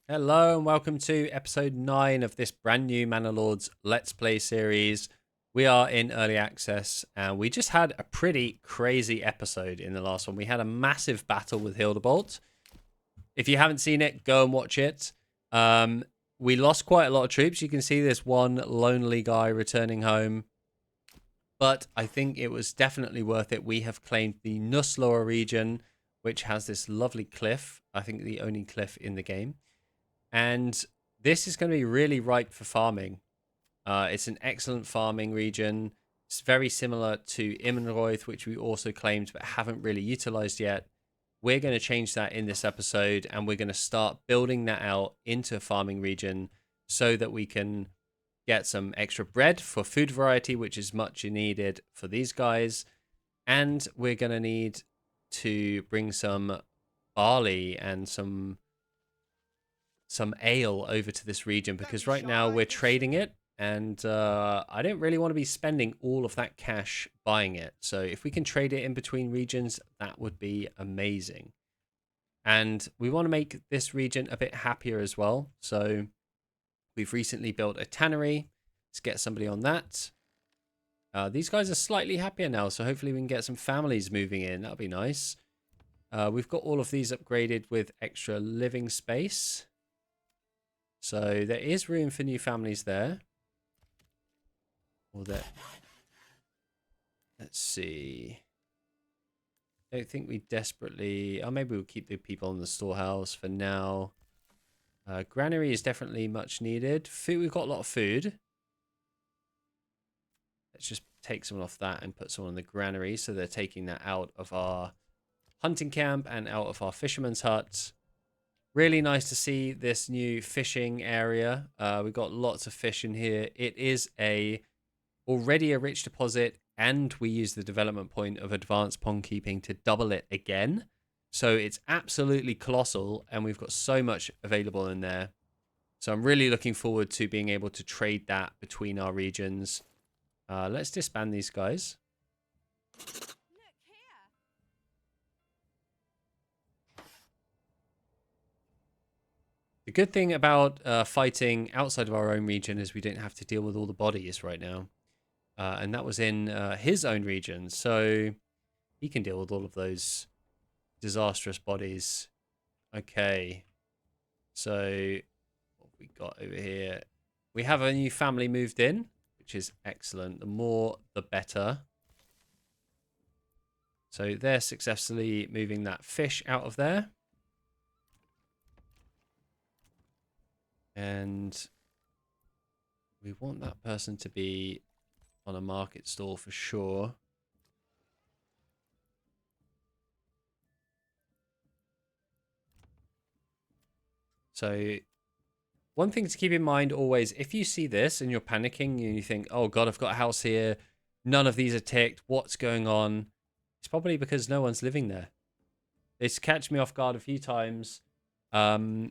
Hello and welcome to episode 9 of this brand new Manor Lords Let's Play series. We are in early access and we just had a pretty crazy episode in the last one. We had a massive battle with Hildebolt. If you haven't seen it, go and watch it. We lost quite a lot of troops. You can see this one lonely guy returning home. But I think it was definitely worth it. We have claimed the Nuslor region, which has this lovely cliff. I think the only cliff in the game. And this is going to be really ripe for farming. It's an excellent farming region. It's very similar to Immenroith, which we also claimed but haven't really utilized yet. We're going to change that in this episode, and we're going to start building that out into a farming region so that we can get some extra bread for food variety, which is much needed for these guys. And we're going to need to bring some barley and some ale over to this region because right now we're trading it and I don't really want to be spending all of that cash buying it. So if we can trade it in between regions, that would be amazing. And we want to make this region a bit happier as well. So we've recently built a tannery. Let's get somebody on that. These guys are slightly happier now, so hopefully we can get some families moving in. That'll be nice. We've got all of these upgraded with extra living space. So there is room for new families there. Or that. Let's see. Don't think we desperately. Oh, maybe we'll keep the people in the storehouse for now. Granary is definitely much needed. Food. We've got a lot of food. Let's just take someone off that and put someone in the granary. So they're taking that out of our hunting camp and out of our fisherman's hut. Really nice to see this new fishing area. We've got lots of fish in here. It is already a rich deposit, and we use the development point of advanced pond keeping to double it again. So it's absolutely colossal, and we've got so much available in there. So I'm really looking forward to being able to trade that between our regions. Let's disband these guys. The good thing about fighting outside of our own region is we don't have to deal with all the bodies right now. And that was in his own region. So he can deal with all of those disastrous bodies. Okay. So what have we got over here? We have a new family moved in, which is excellent. The more, the better. So they're successfully moving that fish out of there. And we want that person to be on a market stall for sure. So one thing to keep in mind always, if you see this and you're panicking and you think, oh God, I've got a house here. None of these are ticked. What's going on? It's probably because no one's living there. It's catch me off guard a few times. And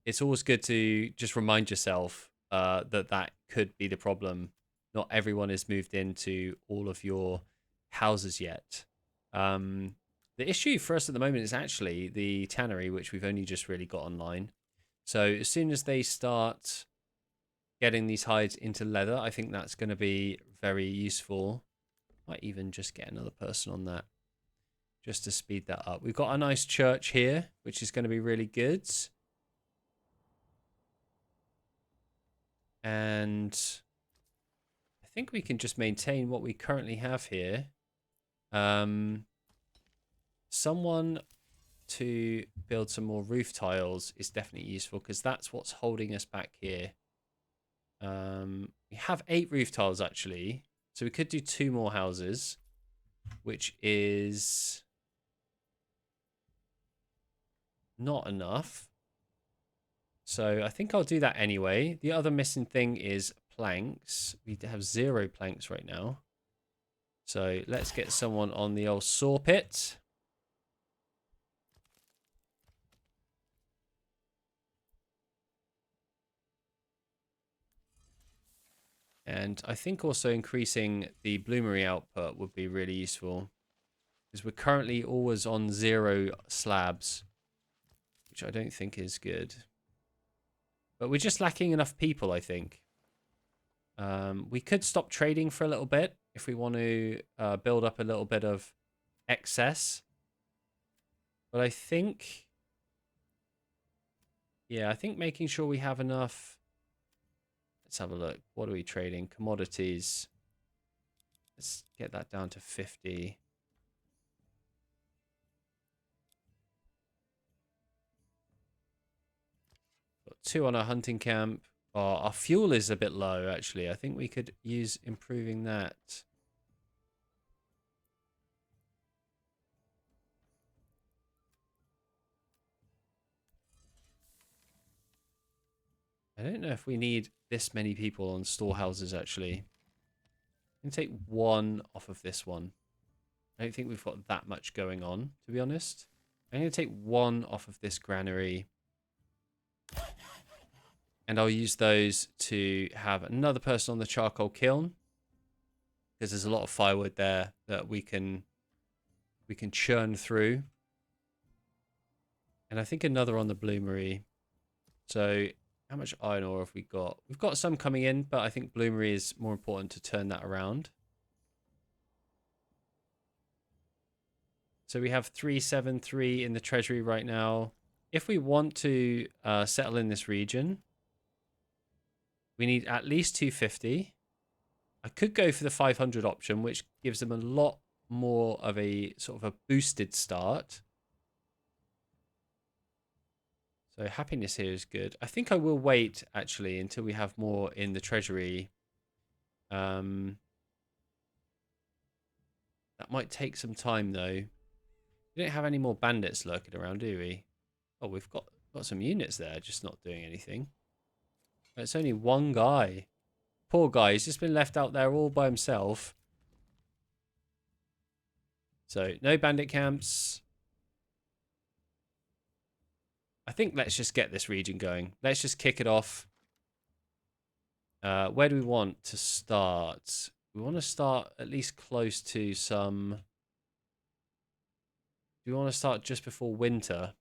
it's always good to just remind yourself that could be the problem. Not everyone is moved into all of your houses yet. The issue for us at the moment is actually the tannery, which we've only just really got online. So as soon as they start getting these hides into leather, I think that's going to be very useful. Might even just get another person on that just to speed that up. We've got a nice church here, which is going to be really good. And I think we can just maintain what we currently have here. Someone to build some more roof tiles is definitely useful because that's what's holding us back here. We have 8 roof tiles actually, so we could do 2 more houses, which is not enough. So I think I'll do that anyway. The other missing thing is planks. We have 0 planks right now. So let's get someone on the old saw pit. And I think also increasing the bloomery output would be really useful. Because we're currently always on 0 slabs, which I don't think is good. But we're just lacking enough people, I think. We could stop trading for a little bit if we want to build up a little bit of excess. But I think, yeah, I think making sure we have enough. Let's have a look. What are we trading? Commodities. Let's get that down to 50. Got 2 on our hunting camp. Oh, our fuel is a bit low, actually. I think we could use improving that. I don't know if we need this many people on storehouses, actually. I can take 1 off of this one. I don't think we've got that much going on, to be honest. I'm going to take 1 off of this granary. And I'll use those to have another person on the charcoal kiln. Because there's a lot of firewood there that we can churn through. And I think another on the bloomery. So how much iron ore have we got? We've got some coming in, but I think bloomery is more important to turn that around. So we have 373 in the treasury right now. If we want to settle in this region, we need at least 250. I could go for the 500 option, which gives them a lot more of a sort of a boosted start. So happiness here is good. I think I will wait, actually, until we have more in the treasury. That might take some time, though. We don't have any more bandits lurking around, do we? Oh, we've got some units there, just not doing anything. It's only 1 guy. Poor guy, he's just been left out there all by himself. So, no bandit camps. I think let's just get this region going. Let's just kick it off. Where do we want to start? We want to start at least close to some... Do we want to start just before winter?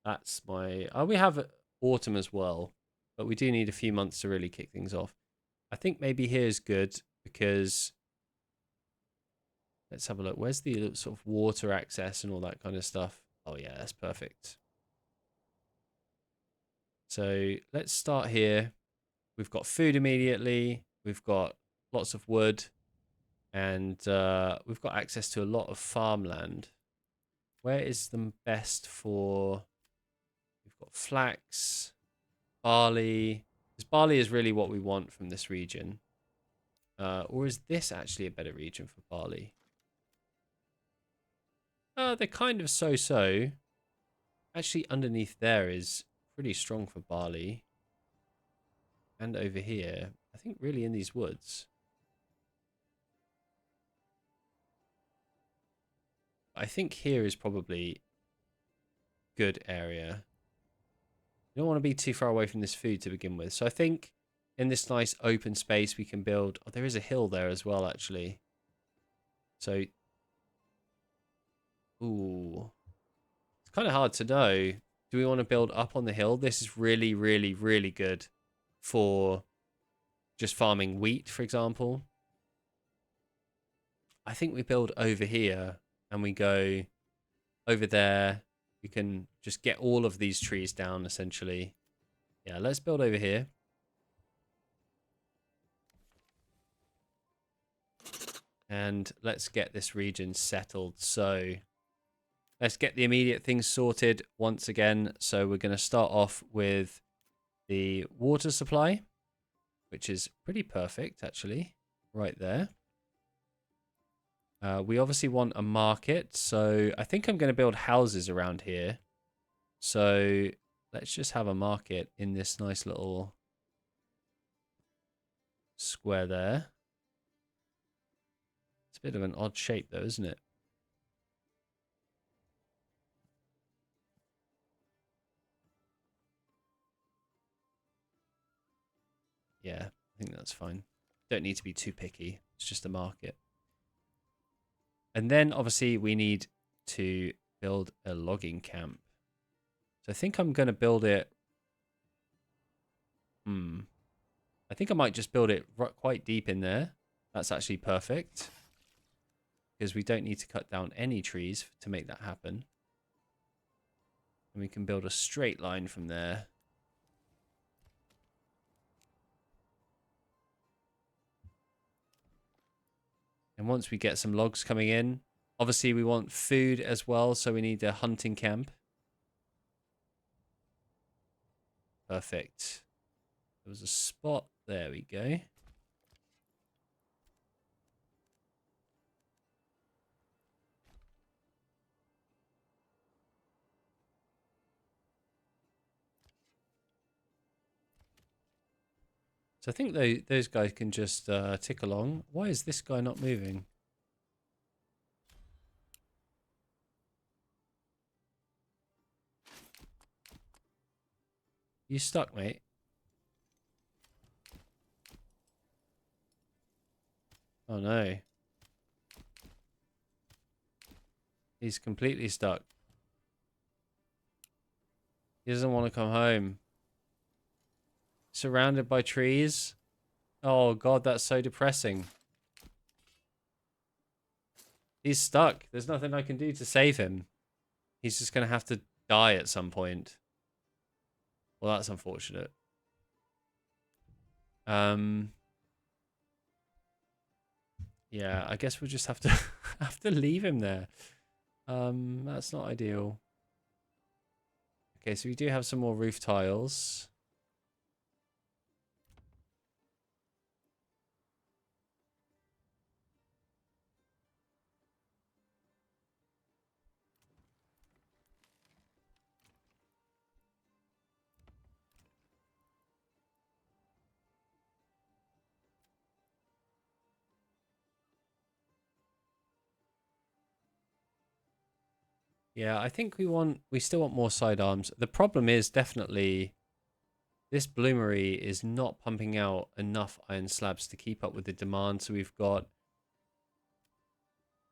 That's my... we have autumn as well. But we do need a few months to really kick things off. I think maybe here is good because... Let's have a look. Where's the sort of water access and all that kind of stuff? Oh, yeah, that's perfect. So let's start here. We've got food immediately. We've got lots of wood. And we've got access to a lot of farmland. Where is the best for... We've got flax, barley. Because barley is really what we want from this region. Or is this actually a better region for barley? They're kind of so-so. Actually, underneath there is pretty strong for barley. And over here, I think really in these woods. I think here is probably good area. You don't want to be too far away from this food to begin with. So I think in this nice open space we can build... Oh, there is a hill there as well, actually. So... Ooh. It's kind of hard to know. Do we want to build up on the hill? This is really, really, really good for just farming wheat, for example. I think we build over here and we go over there. We can just get all of these trees down, essentially. Yeah, let's build over here. And let's get this region settled. So let's get the immediate things sorted once again. So we're going to start off with the water supply, which is pretty perfect, actually, right there. We obviously want a market. So I think I'm going to build houses around here. So let's just have a market in this nice little square there. It's a bit of an odd shape though, isn't it? Yeah, I think that's fine. Don't need to be too picky. It's just a market. And then obviously we need to build a logging camp. So I think I'm going to build it I think I might just build it quite deep in there. That's actually perfect. Because we don't need to cut down any trees to make that happen. And we can build a straight line from there. And once we get some logs coming in, obviously we want food as well, so we need a hunting camp. Perfect. There was a spot. There we go. So I think those guys can just tick along. Why is this guy not moving? You stuck, mate? Oh no. He's completely stuck. He doesn't want to come home. Surrounded by trees. Oh god, that's so depressing. He's stuck. There's nothing I can do to save him. He's just going to have to die at some point. Well, that's unfortunate. Yeah, I guess we'll just have to have to leave him there. That's not ideal. Okay, so we do have some more roof tiles. Yeah, I think we still want more sidearms. The problem is definitely this bloomery is not pumping out enough iron slabs to keep up with the demand. So we've got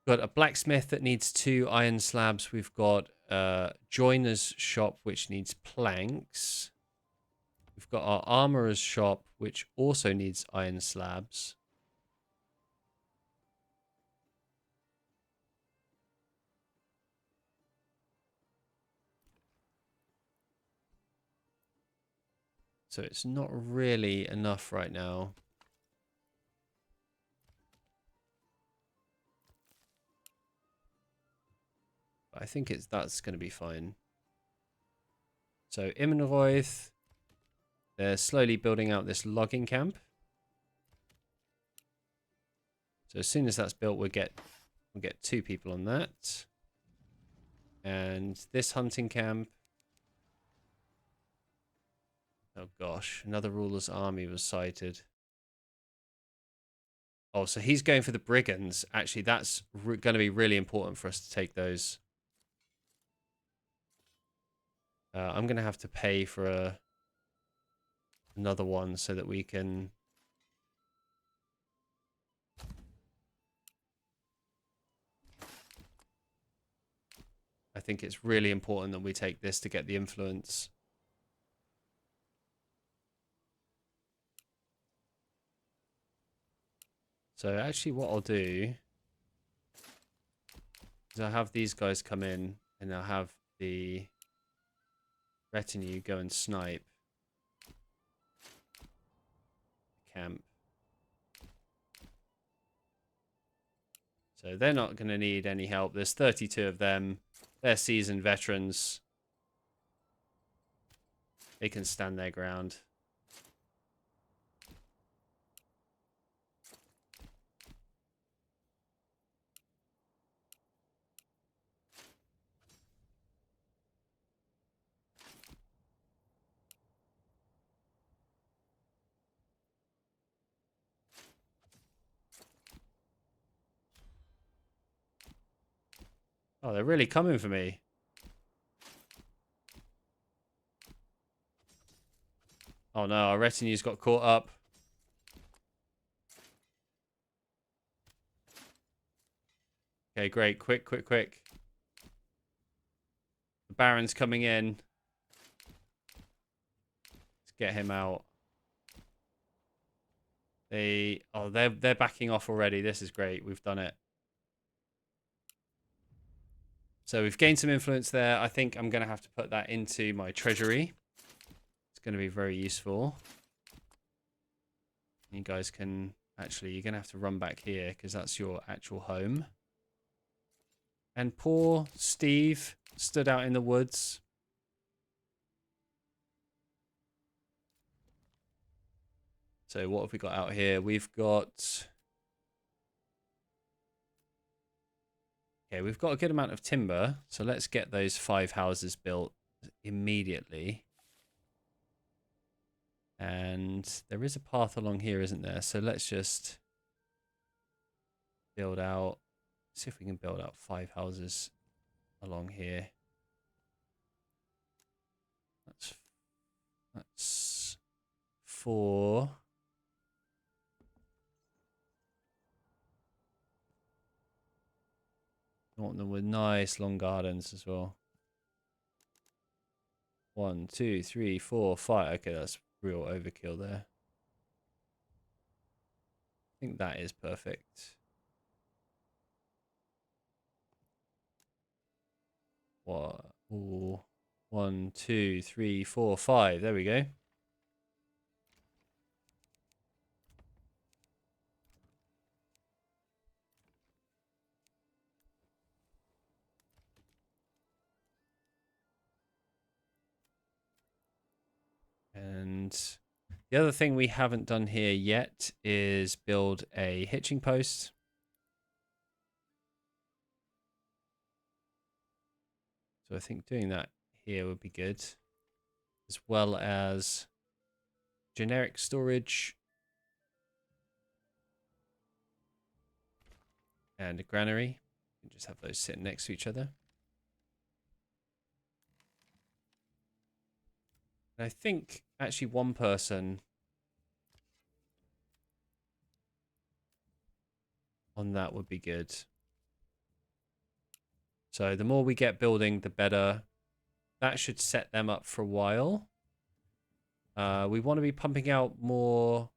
a blacksmith that needs 2 iron slabs. We've got a joiner's shop which needs planks. We've got our armorer's shop which also needs iron slabs. So it's not really enough right now. But I think that's going to be fine. So Immenroith, they're slowly building out this logging camp. So as soon as that's built, we'll get 2 people on that. And this hunting camp. Oh gosh, another ruler's army was sighted. Oh, so he's going for the brigands. Actually, that's going to be really important for us to take those. I'm going to have to pay for another one so that we can... I think it's really important that we take this to get the influence. So actually what I'll do is I'll have these guys come in and I'll have the retinue go and snipe camp. So they're not going to need any help. There's 32 of them. They're seasoned veterans. They can stand their ground. Oh, they're really coming for me. Oh no, our retinue's got caught up. Okay, great. Quick, quick, quick. The Baron's coming in. Let's get him out. They're backing off already. This is great. We've done it. So we've gained some influence there. I think I'm going to have to put that into my treasury. It's going to be very useful. You guys can actually, you're going to have to run back here because that's your actual home. And poor Steve stood out in the woods. So what have we got out here? We've got... Okay, we've got a good amount of timber. So let's get those 5 houses built immediately. And there is a path along here, isn't there? So let's just build out... See if we can build out 5 houses along here. That's 4. I want them with nice long gardens as well. 1, 2, 3, 4, 5. Okay, that's real overkill there. I think that is perfect. 1, 2, 3, 4, 5. There we go. And the other thing we haven't done here yet is build a hitching post. So I think doing that here would be good, as well as generic storage and a granary. You can just have those sitting next to each other. And I think actually one person on that would be good. So the more we get building, the better. That should set them up for a while. We want to be pumping out more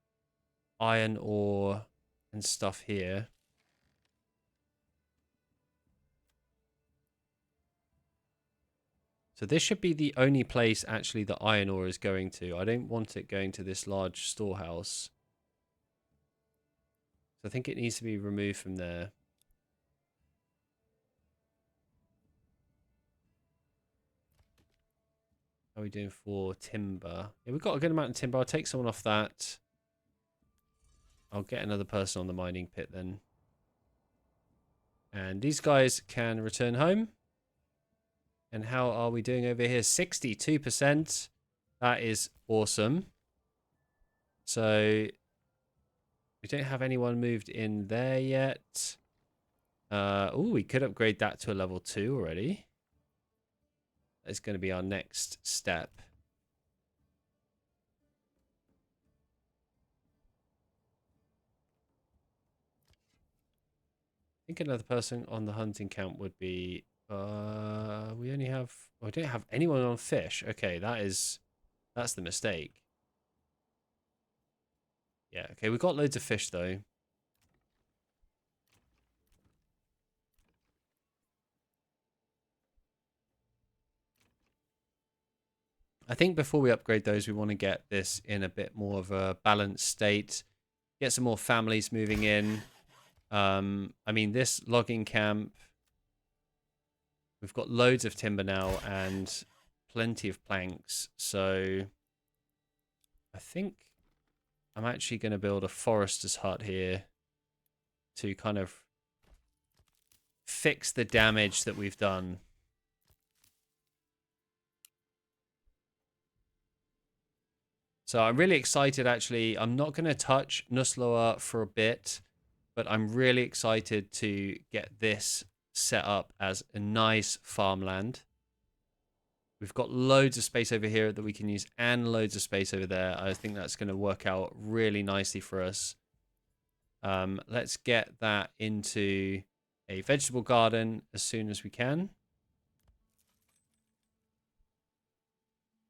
iron ore and stuff here. So this should be the only place actually that iron ore is going to. I don't want it going to this large storehouse. So I think it needs to be removed from there. How are we doing for timber? Yeah, we've got a good amount of timber. I'll take someone off that. I'll get another person on the mining pit then. And these guys can return home. And how are we doing over here? 62%. That is awesome. So we don't have anyone moved in there yet. Oh, we could upgrade that to a level 2 already. That's going to be our next step. I think another person on the hunting camp would be... we only have... Oh, we don't have anyone on fish. Okay, that's the mistake. Yeah, okay, we've got loads of fish, though. I think before we upgrade those, we want to get this in a bit more of a balanced state. Get some more families moving in. I mean, this logging camp... We've got loads of timber now and plenty of planks. So I think I'm actually going to build a forester's hut here to kind of fix the damage that we've done. So I'm really excited, actually. I'm not going to touch Nusloa for a bit, but I'm really excited to get this set up as a nice farmland. We've got loads of space over here that we can use and loads of space over there. I think that's going to work out really nicely for us. Let's get that into a vegetable garden as soon as we can.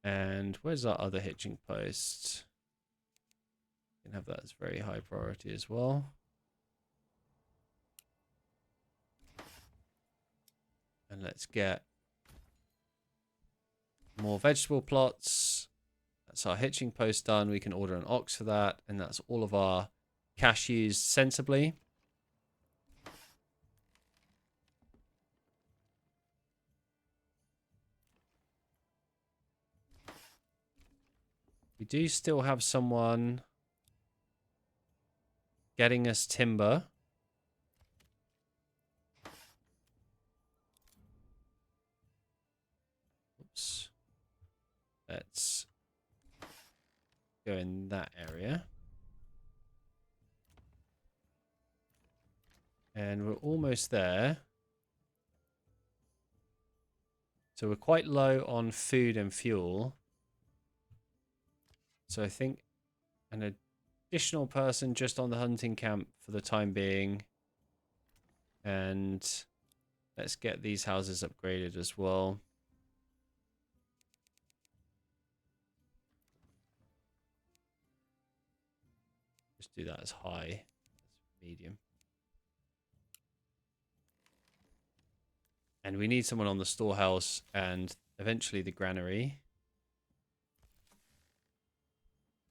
And where's our other hitching post? You can have that as very high priority as well. And let's get more vegetable plots. That's our hitching post done. We can order an ox for that. And that's all of our cash used sensibly. We do still have someone getting us timber. Oops. Let's go in that area. And we're almost there. So we're quite low on food and fuel. So I think an additional person just on the hunting camp for the time being. And let's get these houses upgraded as well. Just do that as high, as medium. And we need someone on the storehouse and eventually the granary,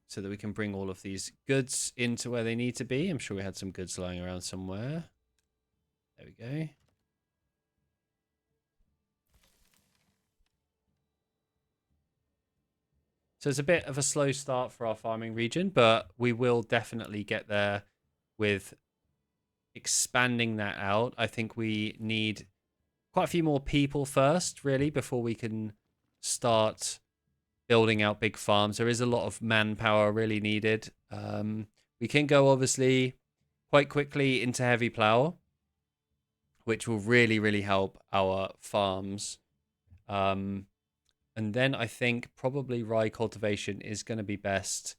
so that we can bring all of these goods into where they need to be. I'm sure we had some goods lying around somewhere. There we go. So it's a bit of a slow start for our farming region, but we will definitely get there with expanding that out. I think we need quite a few more people first, really, before we can start building out big farms. There is a lot of manpower really needed. We can go obviously quite quickly into heavy plow, which will really, really help our farms. And then I think probably rye cultivation is going to be best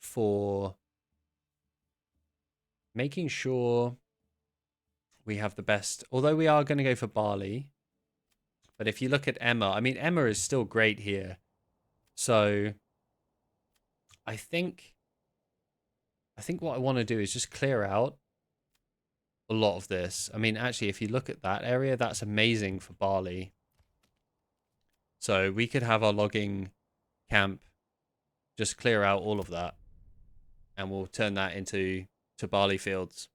for making sure we have the best. Although we are going to go for barley. But if you look at Emma, I mean, Emma is still great here. So I think what I want to do is just clear out a lot of this. I mean, actually, if you look at that area, that's amazing for barley. So we could have our logging camp just clear out all of that, and we'll turn that into barley fields.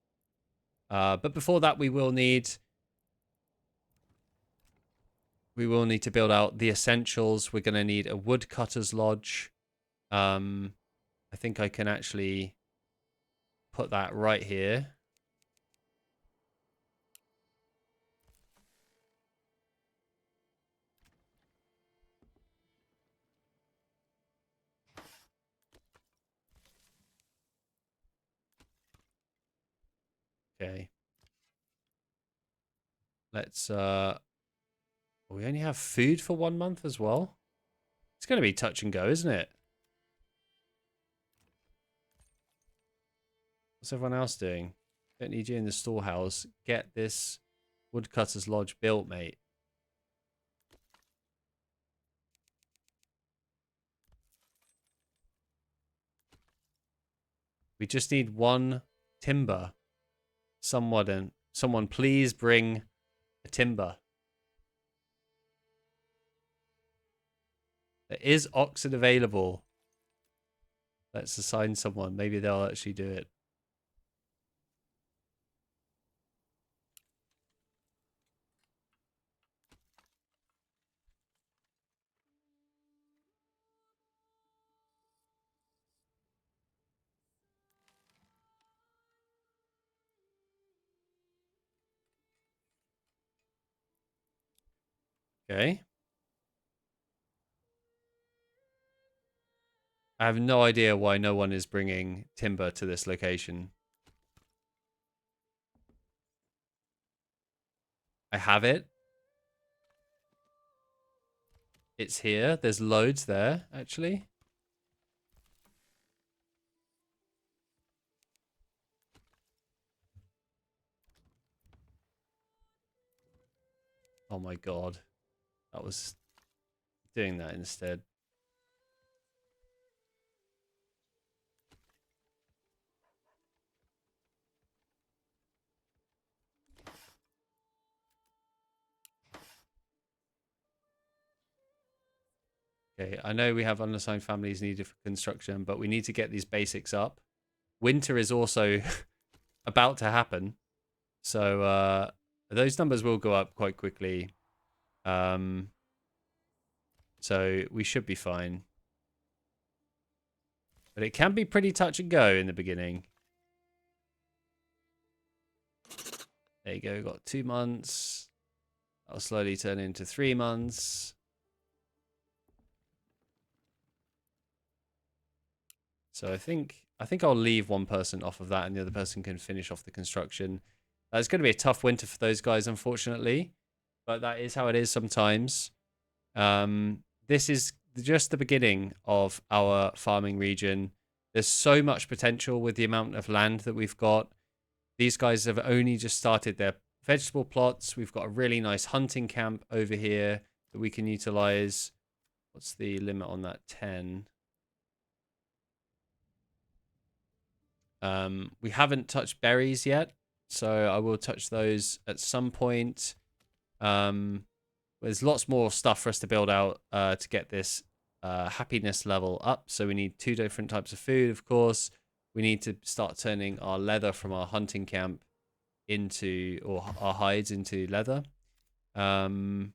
But before that, we will need to build out the essentials. We're going to need a woodcutter's lodge. I think I can actually put that right here. Okay. Let's we only have food for 1 month as well. It's going to be touch and go, isn't it? What's everyone else doing? Don't need you in the storehouse. Get this woodcutter's lodge built, mate. We just need one timber. Someone please bring a timber. There is oxen available. Let's assign someone. Maybe they'll actually do it. Okay. I have no idea why no one is bringing timber to this location. I have it. It's here. There's loads there, actually. Oh my god. That was doing that instead. Okay, I know we have unassigned families needed for construction, but we need to get these basics up. Winter is also about to happen, so those numbers will go up quite quickly. So we should be fine. But it can be pretty touch and go in the beginning. There you go, got 2 months. I'll slowly turn into 3 months. So I think I'll leave one person off of that and the other person can finish off the construction. It's going to be a tough winter for those guys, unfortunately. But that is how it is sometimes. This is just the beginning of our farming region. There's so much potential with the amount of land that we've got. These guys have only just started their vegetable plots. We've got a really nice hunting camp over here that we can utilize. What's the limit on that? 10. We haven't touched berries yet, so I will touch those at some point. There's lots more stuff for us to build out to get this happiness level up. So we need 2 different types of food, of course. We need to start turning our leather from our hunting camp into, or our hides into leather. And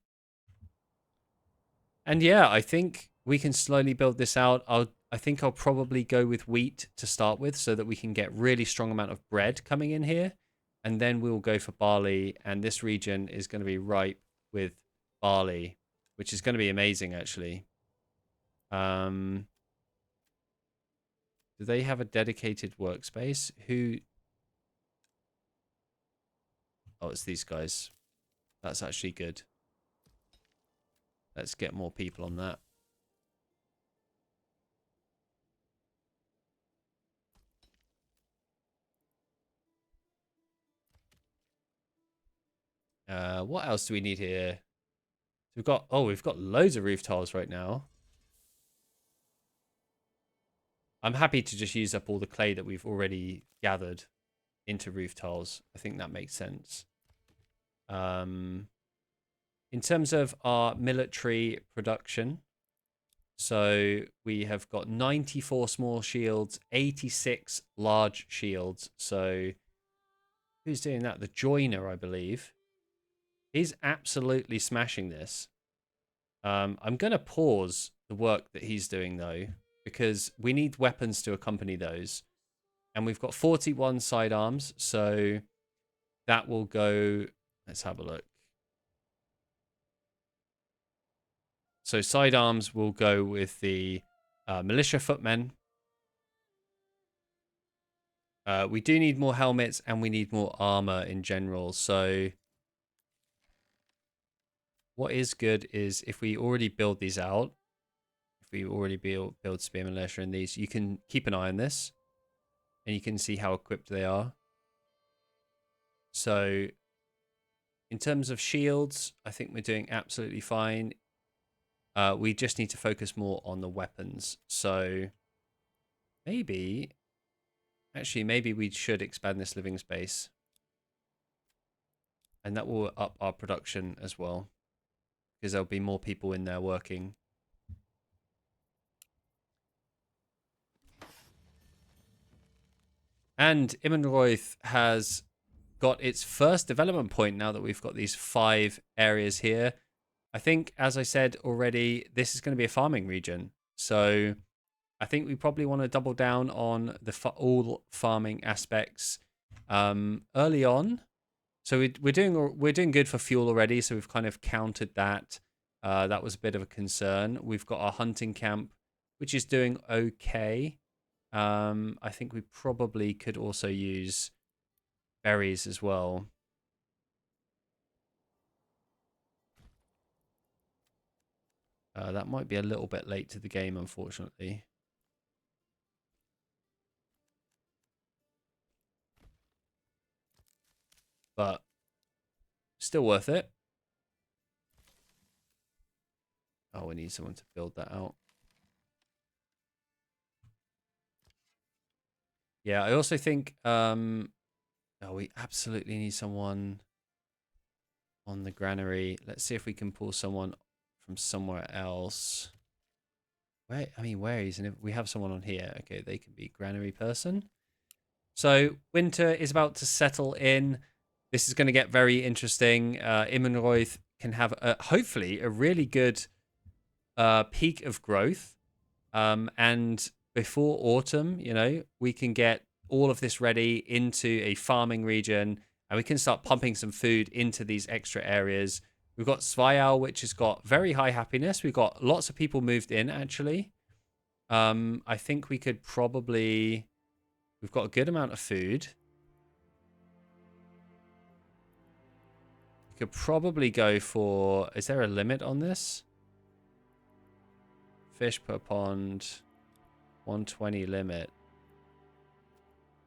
yeah, I think we can slowly build this out. I think I'll probably go with wheat to start with so that we can get really strong amount of bread coming in here. And then we'll go for barley. And this region is going to be ripe with barley, which is going to be amazing, actually. Do they have a dedicated workspace? Oh, it's these guys. That's actually good. Let's get more people on that. What else do we need here? We've got loads of roof tiles right now. I'm happy to just use up all the clay that we've already gathered into roof tiles. I think that makes sense. In terms of our military production, so we have got 94 small shields, 86 large shields. So who's doing that? The joiner, I believe. He's absolutely smashing this. I'm going to pause the work that he's doing, though, because we need weapons to accompany those. And we've got 41 sidearms, so that will go... Let's have a look. So sidearms will go with the militia footmen. We do need more helmets and we need more armor in general. So what is good is if we already build these out, if we already build spear militia in these, you can keep an eye on this and you can see how equipped they are. So in terms of shields, I think we're doing absolutely fine. We just need to focus more on the weapons. So maybe we should expand this living space. And that will up our production as well, because there'll be more people in there working. And Immenroith has got its first development point now that we've got these 5 areas here. I think, as I said already, this is going to be a farming region. So I think we probably want to double down on the all farming aspects early on. So we're doing good for fuel already. So we've kind of countered that. That was a bit of a concern. We've got our hunting camp, which is doing okay. I think we probably could also use berries as well. That might be a little bit late to the game, unfortunately. But still worth it. Oh, we need someone to build that out. Yeah, I also think we absolutely need someone on the granary. Let's see if we can pull someone from somewhere else. where is, and if we have someone on here, okay, they can be granary person. So winter is about to settle in. This is going to get very interesting. Immenroith can have hopefully a really good peak of growth. And before autumn, we can get all of this ready into a farming region, and we can start pumping some food into these extra areas. We've got Svayal, which has got very high happiness. We've got lots of people moved in, actually. I think we could probably... We've got a good amount of food. We could probably go for... Is there a limit on this? Fish per pond. 120 limit.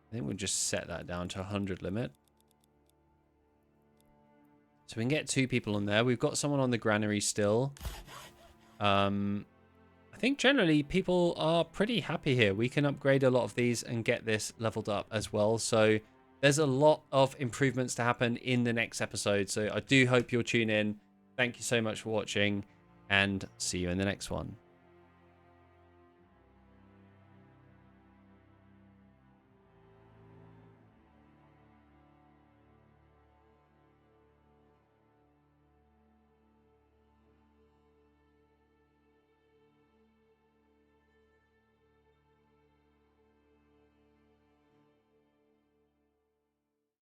I think we'll just set that down to 100 limit. So we can get 2 people on there. We've got someone on the granary still. I think generally people are pretty happy here. We can upgrade a lot of these and get this leveled up as well. So there's a lot of improvements to happen in the next episode. So I do hope you'll tune in. Thank you so much for watching, and see you in the next one.